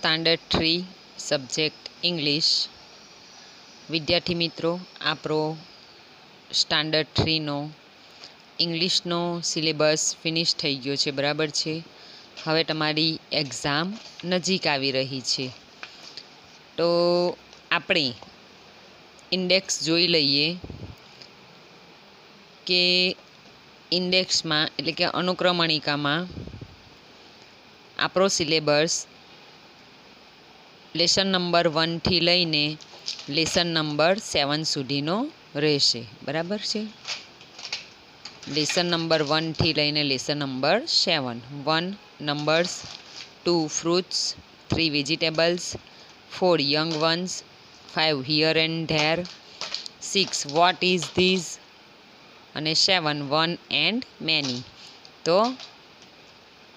Standard 3 subject English વિદ્યાર્થી મિત્રો, આપણો સ્ટાન્ડર્ડ 3નો ઇંગ્લિશનો સિલેબસ ફિનિશ થઈ ગયો છે, બરાબર છે. હવે તમારી એક્ઝામ નજીક આવી રહી છે, તો આપણે ઇન્ડેક્સ જોઈ લઈએ કે ઇન્ડેક્સમાં એટલે કે અનુક્રમણિકામાં આપણો સિલેબસ લેસન નંબર 1 થી લઈને લેસન નંબર 7 સુધીનો રહેશે, બરાબર છે. લેસન નંબર 1 થી લઈને lesson number 7. 1 numbers, 2 fruits, 3 vegetables, 4 young ones, 5 here and there, 6 what is this અને 7 વન એન્ડ મેની. તો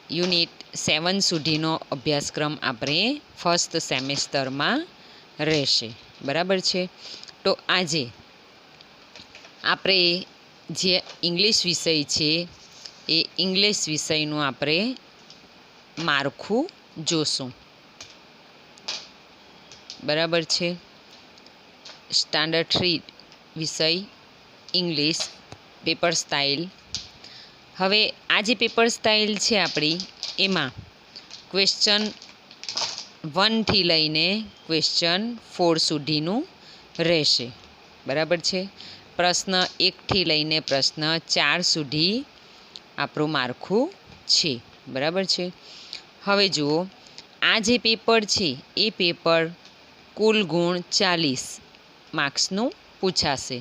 યુનિટ 7 સુધીનો અભ્યાસક્રમ આપણે ફર્સ્ટ સેમેસ્ટરમાં રહેશે, બરાબર છે. તો આજે આપણે જે ઇંગ્લિશ વિષય છે એ ઇંગ્લિશ વિષયનું આપણે માળખું જોશું, બરાબર છે. સ્ટાન્ડર્ડ 3 વિષય ઇંગ્લિશ પેપર સ્ટાઇલ. હવે આ જે પેપર સ્ટાઇલ છે આપણી, એમાં ક્વેશ્ચન 1 થી લઈને ક્વેશ્ચન 4 સુધીનું રહેશે, બરાબર છે. પ્રશ્ન 1 થી લઈને પ્રશ્ન 4 સુધી આપણું માળખું છે, બરાબર છે. હવે જુઓ, આ જે પેપર છે એ પેપર કુલ ગુણ 40 માર્ક્સનું પૂછાશે.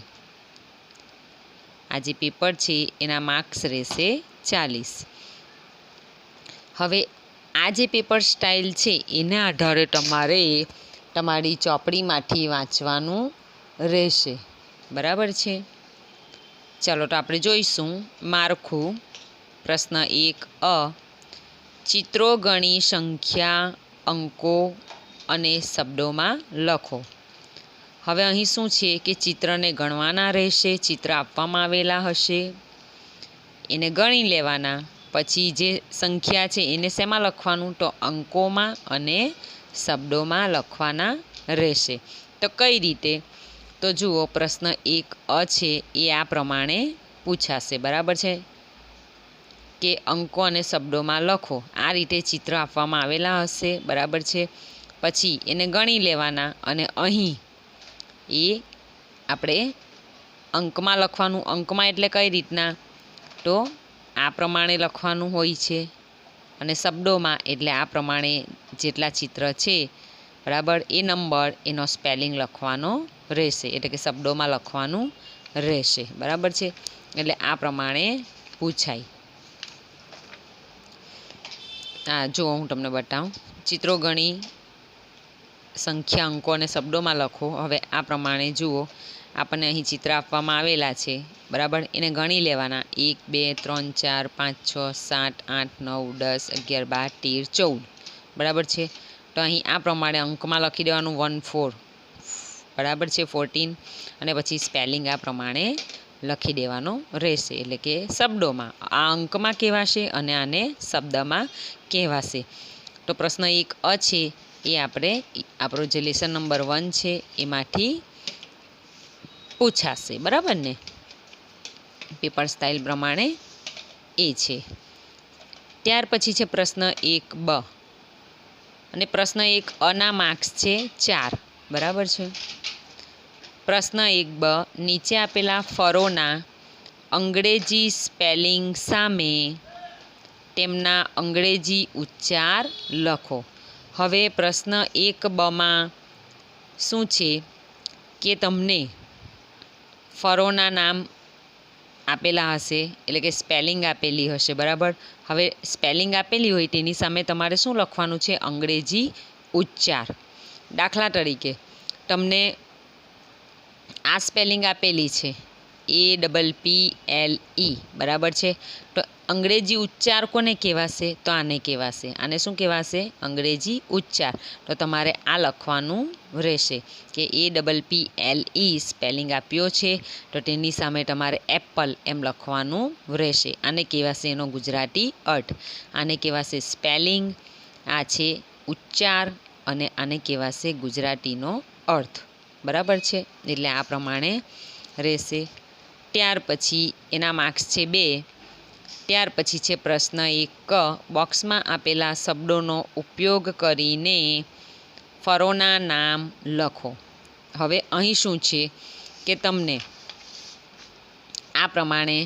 આ જે પેપર છે એના માર્ક્સ રહેશે 40. હવે આ જે પેપર સ્ટાઇલ છે એના આધારે તમારે તમારી ચોપડીમાંથી વાંચવાનું રહેશે, બરાબર છે. ચાલો તો આપણે જોઈશું માળખું. પ્રશ્ન 1 અ, ચિત્રો ગણી સંખ્યા, અંકો અને શબ્દોમાં લખો. હવે અહીં શું છે કે ચિત્રને ગણવાના રહેશે. ચિત્ર આપવામાં આવેલા હશે, એને ગણી લેવાના. પછી જે સંખ્યા છે એને શેમાં લખવાનું? તો અંકોમાં અને શબ્દોમાં લખવાના રહેશે. તો કઈ રીતે? તો જુઓ, પ્રશ્ન 1 અ છે એ આ પ્રમાણે પૂછાશે, બરાબર છે, કે અંકો અને શબ્દોમાં લખો. આ રીતે ચિત્ર આપવામાં આવેલા હશે, બરાબર છે. પછી એને ગણી લેવાના અને અહીં એ આપણે અંકમાં લખવાનું. અંકમાં એટલે કઈ રીતના? તો આ પ્રમાણે લખવાનું હોય છે. અને શબ્દોમાં એટલે આ પ્રમાણે જેટલા ચિત્ર છે, બરાબર, એ નંબર એનો સ્પેલિંગ લખવાનો રહેશે, એટલે કે શબ્દોમાં લખવાનું રહેશે, બરાબર છે. એટલે આ પ્રમાણે પૂછાય. હા જો હું તમને બતાવું. ચિત્રો ગણી સંખ્યા, અંકો અને શબ્દોમાં લખો. હવે આ પ્રમાણે જુઓ, આપણને અહીં ચિત્ર આપવામાં આવેલા છે, બરાબર. એને ગણી લેવાના. 1 2 3 4 5 6 7 8 9 10 11 12 13 14, બરાબર છે. તો અહીં આ પ્રમાણે અંકમાં લખી દેવાનું 1 4, બરાબર છે, 14. અને પછી સ્પેલિંગ આ પ્રમાણે લખી દેવાનો રહેશે, એટલે કે શબ્દોમાં. આ અંકમાં કહેવાશે અને આને શબ્દમાં કહેવાશે. તો પ્રશ્ન 1 અ છે એ આપણે આપણો જે લેસન નંબર 1 છે એમાંથી પૂછાશે, બરાબર ને. પેપર સ્ટાઇલ પ્રમાણે એ છે. ત્યાર પછી છે પ્રશ્ન 1 બ. અને પ્રશ્ન 1 અના માર્ક્સ છે 4, બરાબર છે. પ્રશ્ન 1 બ, નીચે આપેલા ફરોના અંગ્રેજી સ્પેલિંગ સામે તેમના અંગ્રેજી ઉચ્ચાર લખો. હવે પ્રશ્ન 1 બમાં શું છે કે તમને ફરોના નામ આપેલા હશે, એટલે કે સ્પેલિંગ આપેલી હશે, બરાબર. હવે સ્પેલિંગ આપેલી હોય તેની સામે તમારે શું લખવાનું છે? અંગ્રેજી ઉચ્ચાર. દાખલા તરીકે તમને આ સ્પેલિંગ આપેલી છે APPLE, બરાબર છે. તો અંગ્રેજી ઉચ્ચાર કોને કહેવાશે? તો આને કહેવાશે. આને શું કહેવાશે? અંગ્રેજી ઉચ્ચાર. તો તમારે આ લખવાનું રહેશે કે APPLE સ્પેલિંગ આપ્યો છે, તો તેની સામે તમારે એપલ એમ લખવાનું રહેશે. આને કહેવાશે એનો ગુજરાતી અર્થ. આને કહેવાશે સ્પેલિંગ. આ છે ઉચ્ચાર, અને આને કહેવાશે ગુજરાતીનો અર્થ, બરાબર છે. એટલે આ પ્રમાણે રહેશે. ત્યાર પછી એના માર્ક્સ છે 2. ત્યાર પછી છે પ્રશ્ન 1 બોક્સમાં આપેલા શબ્દોનો ઉપયોગ કરીને ફળોના નામ લખો. હવે અહીં શું છે કે તમને આ પ્રમાણે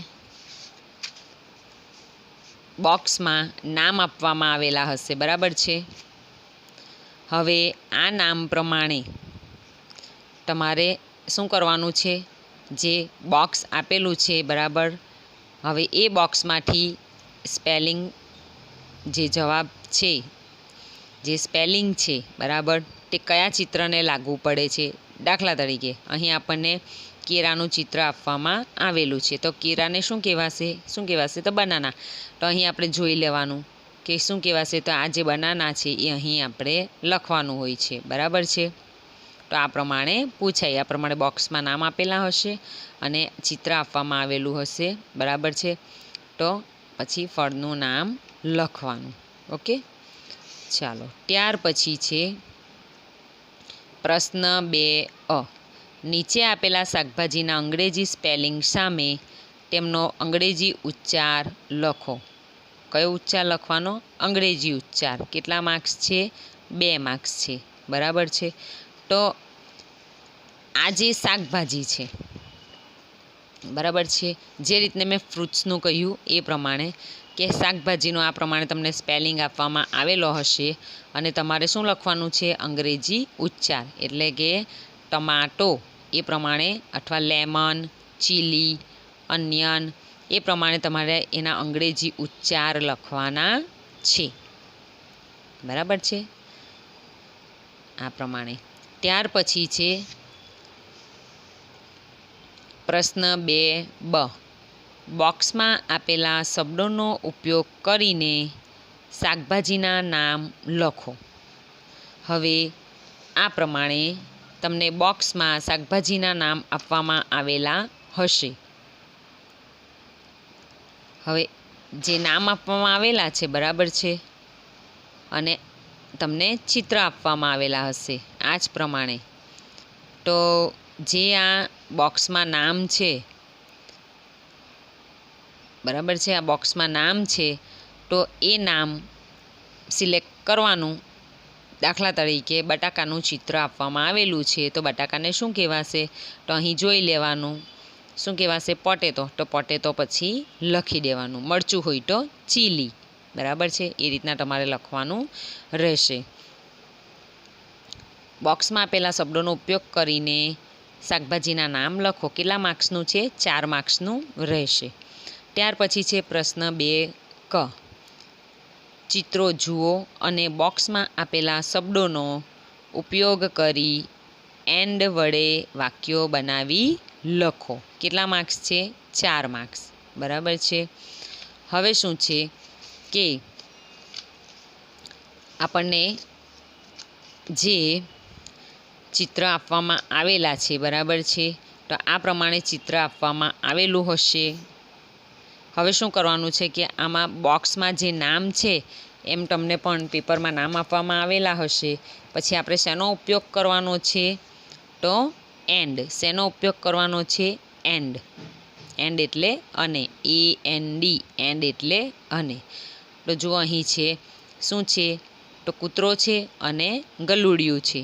બોક્સમાં નામ આપવામાં આવેલા હશે, બરાબર છે. હવે આ નામ પ્રમાણે તમારે શું કરવાનું છે, જે બોક્સ આપેલું છે, બરાબર. હવે એ બોક્સમાંથી સ્પેલિંગ, જે જવાબ છે, જે સ્પેલિંગ છે, બરાબર, તે કયા ચિત્રને લાગુ પડે છે. દાખલા તરીકે અહીં આપણને કેળાનું ચિત્ર આપવામાં આવેલું છે, તો કેળાને શું કહેવાશે, તો બનાના. તો અહીં આપણે જોઈ લેવાનું કે શું કહેવાશે, તો આ જે બનાના છે એ અહીં આપણે લખવાનું હોય છે, બરાબર છે. તો આ પ્રમાણે પૂછાય, આ પ્રમાણે બોક્સમાં નામ આપેલા હશે અને ચિત્ર આપવામાં આવેલું હશે, બરાબર છે. તો પછી ફળનું નામ લખવાનું. ઓકે, ચાલો. ત્યાર પછી છે પ્રશ્ન 2 નીચે આપેલા શાકભાજીના અંગ્રેજી સ્પેલિંગ સામે તેમનો અંગ્રેજી ઉચ્ચાર લખો. કયો ઉચ્ચાર લખવાનો? અંગ્રેજી ઉચ્ચાર. કેટલા માર્ક્સ છે? 2 માર્ક્સ છે, બરાબર છે. તો આ જે શાકભાજી છે, બરાબર છે, જે રીતને મેં ફ્રૂટ્સનું કહ્યું એ પ્રમાણે કે શાકભાજીનો આ પ્રમાણે તમને સ્પેલિંગ આપવામાં આવેલો હશે અને તમારે શું લખવાનું છે? અંગ્રેજી ઉચ્ચાર. એટલે કે ટમાટો એ પ્રમાણે, અથવા લેમન, ચીલી, અનિયન એ પ્રમાણે તમારે એના અંગ્રેજી ઉચ્ચાર લખવાના છે, બરાબર છે, આ પ્રમાણે. ત્યાર પછી છે પ્રશ્ન 2બ બોક્સમાં આપેલા શબ્દોનો ઉપયોગ કરીને શાકભાજીના નામ લખો. હવે આ પ્રમાણે તમને બોક્સમાં શાકભાજીના નામ આપવામાં આવેલા હશે. હવે જે નામ આપવામાં આવેલા છે, બરાબર છે, અને તમને ચિત્ર આપવામાં આવેલા હશે આ જ પ્રમાણે. તો જે આ બોક્સમાં નામ છે, બરાબર છે, આ બોક્સમાં નામ છે, તો એ નામ સિલેક્ટ કરવાનું. દાખલા તરીકે બટાકાનું ચિત્ર આપવામાં આવેલું છે, તો બટાકાને શું કહેવાશે? તો અહીં જોઈ લેવાનું, શું કહેવાશે? પોટેટો. તો પોટેટો પછી લખી દેવાનું. મરચું હોય તો ચીલી, બરાબર છે. એ રીતના તમારે લખવાનું રહેશે. બોક્સમાં આપેલા શબ્દોનો ઉપયોગ કરીને શાકભાજીના નામ લખો. કેટલા માર્ક્સનું છે? 4 માર્ક્સનું રહેશે. ત્યાર પછી છે પ્રશ્ન 2ક ચિત્રો જુઓ અને બોક્સમાં આપેલા શબ્દોનો ઉપયોગ કરી એન્ડ વડે વાક્યો બનાવી લખો. કેટલા માર્ક્સ છે? 4 માર્ક્સ, બરાબર છે. હવે શું છે કે આપણને જે ચિત્ર આપવામાં આવેલા છે, બરાબર છે, તો આ પ્રમાણે ચિત્ર આપવામાં આવેલું હશે. હવે શું કરવાનું છે કે આમાં બોક્સમાં જે નામ છે એમ તમને પણ પેપરમાં નામ આપવામાં આવેલા હશે. પછી આપણે શેનો ઉપયોગ કરવાનો છે? તો એન્ડ. શેનો ઉપયોગ કરવાનો છે? એન્ડ. એન્ડ એટલે અને, AND, એન્ડ એટલે અને. તો જુઓ અહીં છે શું છે? તો કૂતરો છે અને ગલુડિયું છે.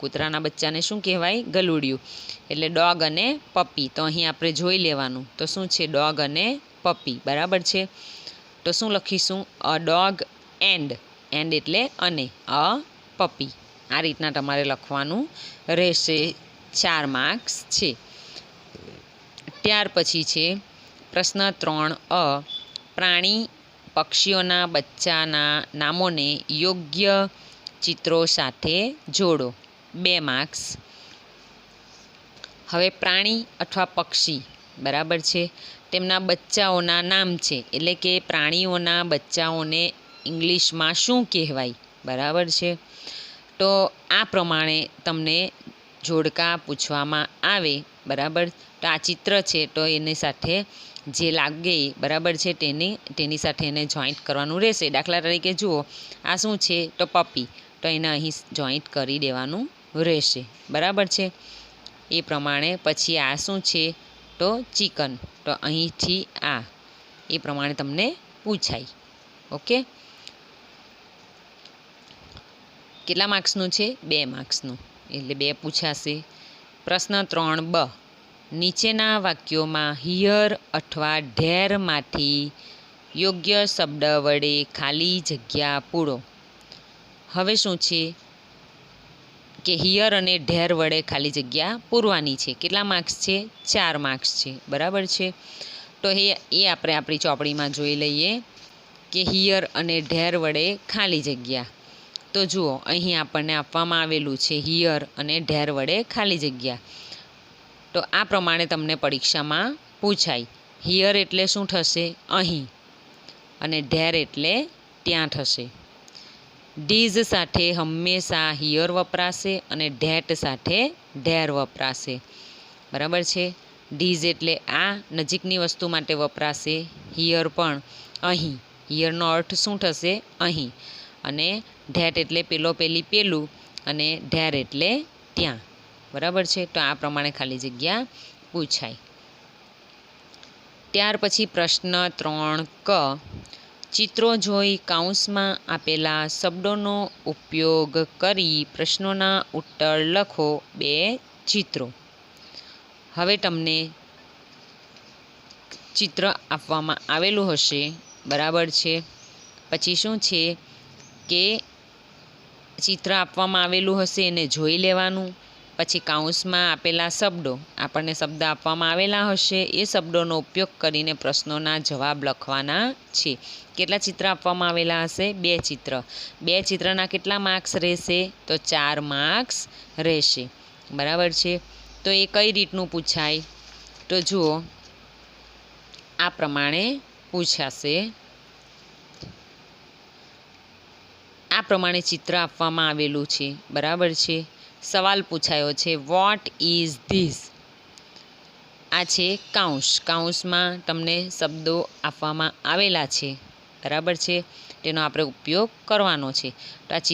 કૂતરાના બચ્ચાને શું કહેવાય? ગલુડિયું. એટલે ડોગ અને પપ્પી. તો અહીં આપણે જોઈ લેવાનું, તો શું છે? ડોગ અને પપ્પી, બરાબર છે. તો શું લખીશું? A dog and. એન્ડ એટલે અને, અ પપ્પી. આ રીતના તમારે લખવાનું રહેશે. 4 માર્ક્સ છે. ત્યાર પછી છે પ્રશ્ન 3અ પ્રાણી પક્ષીઓના બચ્ચાના નામોને યોગ્ય ચિત્રો સાથે જોડો. 2 માર્ક્સ. હવે પ્રાણી અથવા પક્ષી, બરાબર છે, તેમના બચ્ચાઓના નામ છે. એટલે કે પ્રાણીઓના બચ્ચાઓને ઇંગ્લિશમાં શું કહેવાય? બરાબર છે. તો આ પ્રમાણે તમને જોડકા પૂછવામાં આવે, બરાબર. તો આ ચિત્ર છે, તો એની સાથે જે લાગે, બરાબર છે, તેની સાથે એને જોઈન્ટ કરવાનું રહેશે. દાખલા તરીકે જુઓ, આ શું છે? તો પપ્પી. તો એને અહીં જોઈન્ટ કરી દેવાનું રહેશે, બરાબર છે। એ પ્રમાણે પછી આ શું છે તો ચિકન, તો અહીંથી આ એ પ્રમાણે તમને પૂછાય। ઓકે, કેટલા માર્ક્સનું છે? 2 માર્ક્સનું, એટલે 2 પૂછાશે। પ્રશ્ન 3 બ, નીચેના વાક્યોમાં હિયર અથવા ધેરમાંથી યોગ્ય શબ્દ વડે ખાલી જગ્યા પૂરો। હવે શું છે કે હિયર અને ધેર વડે ખાલી જગ્યા પૂરવાની છે। કેટલા માર્ક્સ છે? 4 માર્ક્સ છે, બરાબર છે। તો એ આપણે આપણી ચોપડીમાં જોઈ લઈએ કે હિયર અને ધેર વડે ખાલી જગ્યા। તો જુઓ, અહીં આપણને આપવામાં આવેલું છે હિયર અને ધેર વડે ખાલી જગ્યા। તો આ પ્રમાણે તમને પરીક્ષામાં પૂછાય। હિયર એટલે શું થશે? અહીં, અને ધેર એટલે ત્યાં થશે। ધીઝ સાથે હંમેશા હિયર વપરાશે અને ધેટ સાથે ધેર વપરાશે, બરાબર છે। ધીઝ એટલે આ નજીકની વસ્તુ માટે વપરાશે, હિયર પણ અહીં, હિયરનો અર્થ શું થશે? અહીં, અને ધેટ એટલે પેલો પેલી પેલું, અને ધેર એટલે ત્યાં, બરાબર છે। તો આ પ્રમાણે ખાલી જગ્યા પૂછાય। ત્યાર પછી પ્રશ્ન 3 ક, ચિત્રો જોઈ કૌંસમાં આપેલા શબ્દોનો ઉપયોગ કરી પ્રશ્નોના ઉત્તર લખો। 2 ચિત્રો। હવે તમને ચિત્ર આપવામાં આવેલું હશે, બરાબર છે। પછી શું છે કે ચિત્ર આપવામાં આવેલું હશે એને જોઈ લેવાનું, પછી કૌંસમાં આપેલા શબ્દો, આપણને શબ્દ આપવામાં આવેલા હશે, એ શબ્દોનો ઉપયોગ કરીને પ્રશ્નોના જવાબ લખવાના છે। કેટલા ચિત્ર આપવામાં આવેલા હશે? 2 ચિત્ર। 2 ચિત્રના કેટલા માર્ક્સ રહેશે? તો 4 માર્ક્સ રહેશે, બરાબર છે। તો એ કઈ રીતનું પૂછાય? તો જુઓ, આ પ્રમાણે પૂછાશે। આ પ્રમાણે ચિત્ર આપવામાં આવેલું છે, બરાબર છે। સવાલ પૂછાયો છે, વોટ ઇઝ ધીસ? આ છે કૌંસ, કૌંસમાં તમને શબ્દો આપવામાં આવેલા છે, બરાબર છે। તેનો આપણે ઉપયોગ કરવાનો છે। તો આ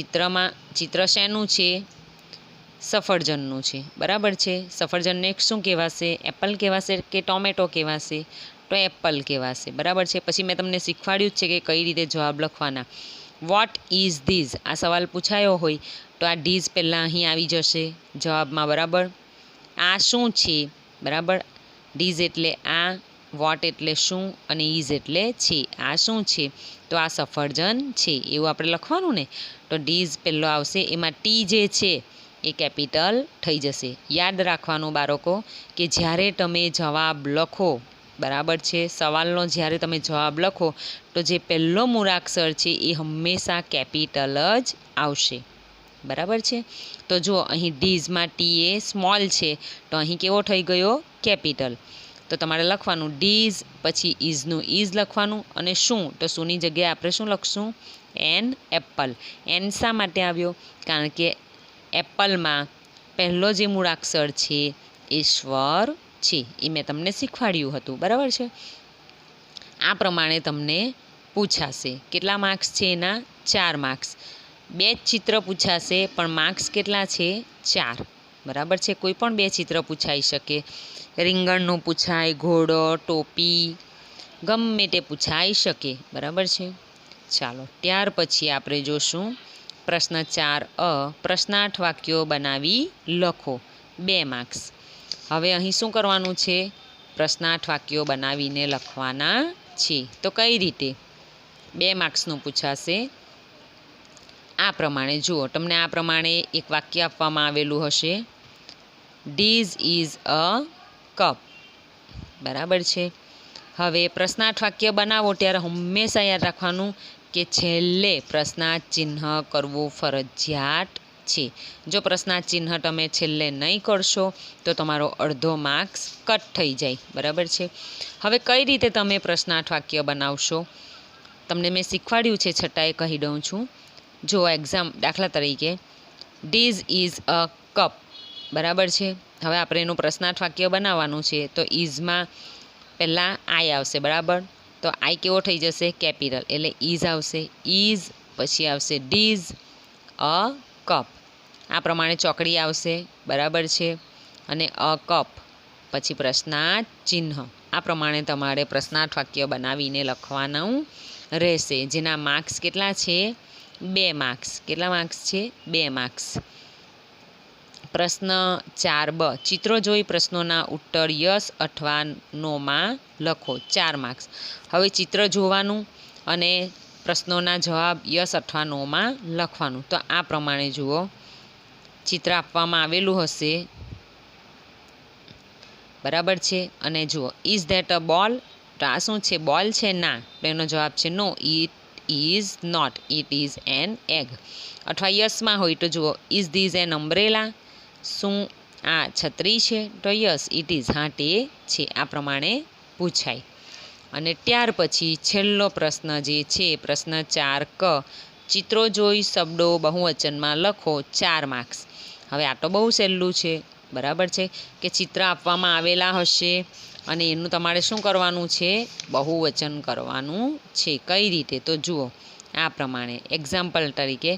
ચિત્ર શેનું છે? સફરજનનું છે, બરાબર છે। સફરજનને શું કહેવાશે? એપલ કહેવાશે કે ટોમેટો કહેવાશે? તો એપલ કહેવાશે, બરાબર છે। પછી મેં તમને શીખવાડ્યું જ છે કે કઈ રીતે જવાબ લખવાના। What is this? આ સવાલ પૂછાયો હોય તો આ ધીઝ પહેલાં અહીં આવી જશે જવાબમાં, બરાબર। આ શું છે? બરાબર, ધીઝ એટલે આ, વોટ એટલે શું, અને ઇઝ એટલે છે। આ શું છે? તો આ સફરજન છે, એવું આપણે લખવાનું ને। તો ધીઝ પહેલો આવશે, એમાં ટી જે છે એ કેપિટલ થઈ જશે। યાદ રાખવાનું બાળકો કે જ્યારે તમે જવાબ લખો, બરાબર છે, સવાલનો જ્યારે તમે જવાબ લખો તો જે પહેલો મૂળાક્ષર છે એ હંમેશા કેપિટલ જ આવશે, બરાબર છે। તો જુઓ, અહીં ધીઝમાં ટી એ સ્મોલ છે, તો અહીં કેવો થઈ ગયો? કેપિટલ। તો તમારે લખવાનું ધીઝ, પછી ઇઝનું ઇઝ લખવાનું, અને શું? તો શુંની જગ્યાએ આપણે શું લખશું? An apple. એન શા માટે આવ્યો? કારણ કે એપલમાં પહેલો જે મૂળાક્ષર છે એ સ્વર છે, એ મેં તમને શીખવાડ્યું હતું, બરાબર છે। આ પ્રમાણે તમને પૂછાશે। કેટલા માર્ક્સ છે એના? 4 માર્ક્સ। 2 જ ચિત્ર પૂછાશે, પણ માર્ક્સ કેટલા છે? 4, બરાબર છે। કોઈ પણ 2 ચિત્ર પૂછાઈ શકે, રીંગણનું પૂછાય, ઘોડો, ટોપી, ગમે તે પૂછાઈ શકે, બરાબર છે। ચાલો, ત્યાર પછી આપણે જોશું પ્રશ્ન 4 અ, પ્રશ્નાર્થ વાક્યો બનાવી લખો। 2 માર્ક્સ। હવે અહીં શું કરવાનું છે? પ્રશ્નાર્થ વાક્યો બનાવીને લખવાના છે। તો કઈ રીતે? 2 માર્ક્સનું પૂછાશે। આ પ્રમાણે જુઓ, તમને આ પ્રમાણે એક વાક્ય આપવામાં આવેલું હશે, ધીઝ ઇઝ અ કપ, બરાબર છે। હવે પ્રશ્નાર્થ વાક્ય બનાવો ત્યારે હંમેશા યાદ રાખવાનું કે છેલ્લે પ્રશ્નાર્થ ચિહ્ન કરવું ફરજિયાત છે। જો પ્રશ્નાર્થ ચિહ્ન તમે છેલ્લે નહીં કરશો તો તમારો અડધો માર્ક્સ કટ થઈ જાય, બરાબર છે। હવે કઈ રીતે તમે પ્રશ્નાર્થ વાક્ય બનાવશો? તમને મેં શીખવાડ્યું છે, છતાંય કહી દઉં છું। જો દાખલા તરીકે ધીઝ ઇઝ અ કપ, બરાબર છે। હવે આપણે એનું પ્રશ્નાર્થ વાક્ય બનાવવાનું છે, તો ઇઝમાં પહેલાં આઈ આવશે, બરાબર। તો આઈ કેવો થઈ જશે? કેપિટલ, એટલે ઇઝ આવશે, ઇઝ, પછી આવશે ધીઝ, અ કપ. આ પ્રમાણે ચોકડી આવશે, બરાબર છે. અને અ કપ પછી પ્રશ્નાર્થ ચિહ્ન. આ પ્રમાણે તમારે પ્રશ્નાર્થ વાક્ય બનાવીને લખવાનું રહેશે, જેના માર્ક્સ કેટલા છે? 2 માર્ક્સ. કેટલા માર્ક્સ છે? 2 માર્ક્સ. પ્રશ્ન 4બ, ચિત્રો જોઈ પ્રશ્નોના ઉત્તર યસ અથવા નોમાં લખો. 4 માર્ક્સ. હવે ચિત્ર જોવાનું અને પ્રશ્નોના જવાબ યસ અથવા નોમાં લખવાનું. તો આ પ્રમાણે જુઓ, ચિત્ર આપવામાં આવેલું હશે, બરાબર છે. અને જુઓ, ઇઝ ધેટ અ બોલ? તો આ શું છે? બોલ છે? ના. તો એનો જવાબ છે no, it is not, it is an egg. અથવા યસમાં હોય તો જુઓ, ઇઝ ધીઝ એન અમ્બ્રેલા? શું આ છત્રી છે? તો યસ, ઇટ ઇઝ, હા તે છે. આ પ્રમાણે પૂછાય. અને ત્યાર પછી છેલ્લો પ્રશ્ન જે છે, પ્રશ્ન 4ક, ચિત્રો જોઈ શબ્દો બહુવચનમાં લખો. 4 માર્ક્સ. હવે આ તો બહુ સહેલું છે, બરાબર છે, કે ચિત્ર આપવામાં આવેલા હશે અને એનું તમારે શું કરવાનું છે? બહુવચન કરવાનું છે. કઈ રીતે? તો જુઓ, આ પ્રમાણે એક્ઝામ્પલ તરીકે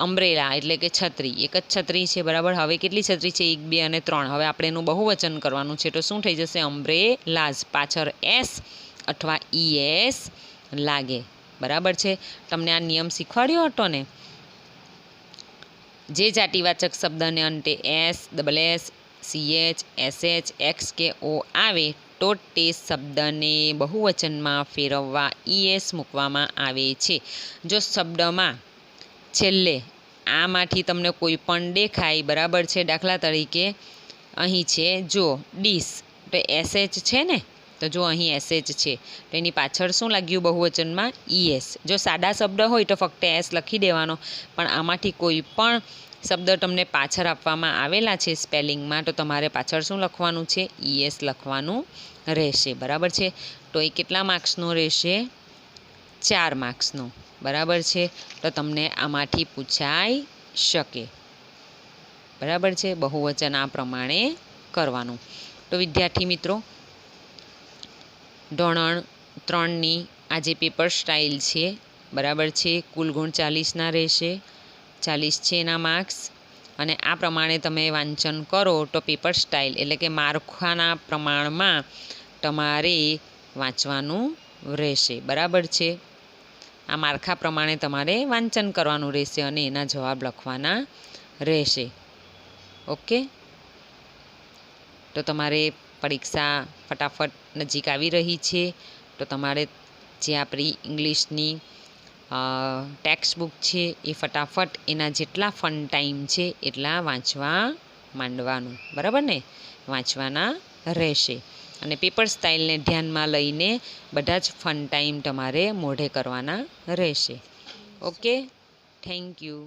અમ્બ્રેલા એટલે કે છત્રી, એક જ છત્રી છે, બરાબર. હવે કેટલી છત્રી છે? 1, 2 અને 3. હવે આપણે એનું બહુવચન કરવાનું છે, તો શું થઈ જશે? અમ્બ્રેલાઝ. પાછળ એસ અથવા ઈએસ લાગે, બરાબર છે. તમને આ નિયમ શીખવાડ્યો હતો ને? જે જાતિવાચક શબ્દને અંતે S, double S, CH, SH, x કે ઓ આવે તો તે શબ્દને બહુવચનમાં ફેરવવા ઈએસ મૂકવામાં આવે છે. જો શબ્દમાં છેલ્લે આમાંથી તમને કોઈ પણ દેખાય, બરાબર છે. દાખલા તરીકે અહીં છે, જો ડીશ, તો એસએચ છે ને? તો જો અહીં એસએચ છે, તો એની પાછળ શું લાગ્યું બહુવચનમાં? ઈએસ. જો સાદા શબ્દ હોય તો ફક્ત એસ લખી દેવાનો, પણ આમાંથી કોઈ પણ શબ્દ તમને પાછળ આપવામાં આવેલા છે સ્પેલિંગમાં, તો તમારે પાછળ શું લખવાનું છે? ઈએસ લખવાનું રહેશે, બરાબર છે. તો એ કેટલા માર્ક્સનો રહેશે? 4 માર્ક્સનો, બરાબર છે. તો તમને આમાંથી પૂછાઈ શકે, બરાબર છે. બહુવચન આ પ્રમાણે કરવાનું. તો વિદ્યાર્થી મિત્રો, ધોરણ 3ની આ જે પેપર સ્ટાઇલ છે, બરાબર છે, કુલ ગુણ 40ના રહેશે. 40 છે એના માર્ક્સ. અને આ પ્રમાણે તમે વાંચન કરો તો પેપર સ્ટાઇલ એટલે કે માળખાના પ્રમાણમાં તમારે વાંચવાનું રહેશે, બરાબર છે. આ માળખા પ્રમાણે તમારે વાંચન કરવાનું રહેશે અને એના જવાબ લખવાના રહેશે. ઓકે. તો તમારે પરીક્ષા ફટાફટ નજીક આવી રહી છે, તો તમારે જે આપણી ઇંગ્લિશની ટેક્સ્ટ બુક છે એ ફટાફટ એના જેટલા ફન ટાઈમ છે એટલા વાંચવા માંડવાનું, બરાબર ને? વાંચવાના રહેશે. અને પેપર સ્ટાઇલને ધ્યાનમાં લઈને બધા જ ફન ટાઈમ તમારે મોઢે કરવાના રહેશે. Okay, thank you.